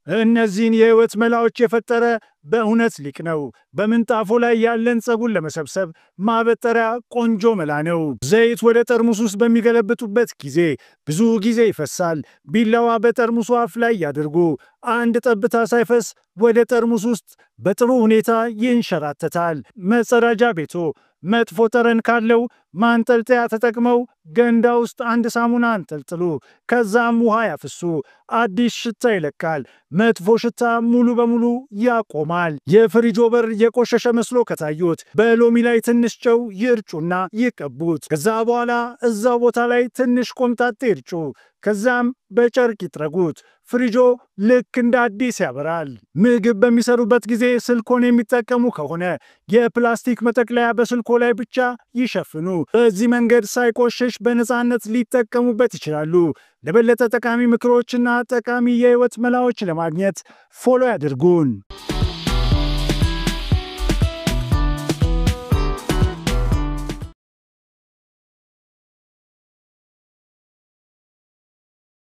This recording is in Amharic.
እነዚህን የህይወት መላዎች የፈጠረ በእውነት ሊቅ ነው። በምንጣፉ ላይ ያለን ጸጉን ለመሰብሰብ ማበጠሪያ ቆንጆ መላ ነው። ዘይት ወደ ጠርሙስ ውስጥ በሚገለብጡበት ጊዜ ብዙ ጊዜ ይፈሳል። ቢላዋ በጠርሙሱ አፍ ላይ ያድርጉ። አንድ ጠብታ ሳይፈስ ወደ ጠርሙስ ውስጥ በጥሩ ሁኔታ ይንሸራተታል። መጸዳጃ ቤቶ መጥፎ ጠረን ካለው ማንጠልጠያ ተጠቅመው ገንዳ ውስጥ አንድ ሳሙና አንጠልጥሉ። ከዛም ውሃ ያፍሱ። አዲስ ሽታ ይለቃል። መጥፎ ሽታ ሙሉ በሙሉ ያቆማል። የፍሪጆ በር የቆሸሸ መስሎ ከታዩት በሎሚ ላይ ትንሽ ጨው ይርጩና ይቀቡት። ከዛ በኋላ እዛው ቦታ ላይ ትንሽ ቆምጣጤ ይርጩ። ከዛም በጨርቅ ይጥረጉት። ፍሪጆ ልክ እንደ አዲስ ያበራል። ምግብ በሚሰሩበት ጊዜ ስልኮን የሚጠቀሙ ከሆነ የፕላስቲክ መጠቅለያ በስልኮ ላይ ብቻ ይሸፍኑ። በዚህ መንገድ ሳይቆሸሽ በነፃነት ሊጠቀሙበት ይችላሉ። ለበለጠ ጠቃሚ ምክሮችና ጠቃሚ የህይወት መላዎች ለማግኘት ፎሎ ያድርጉን።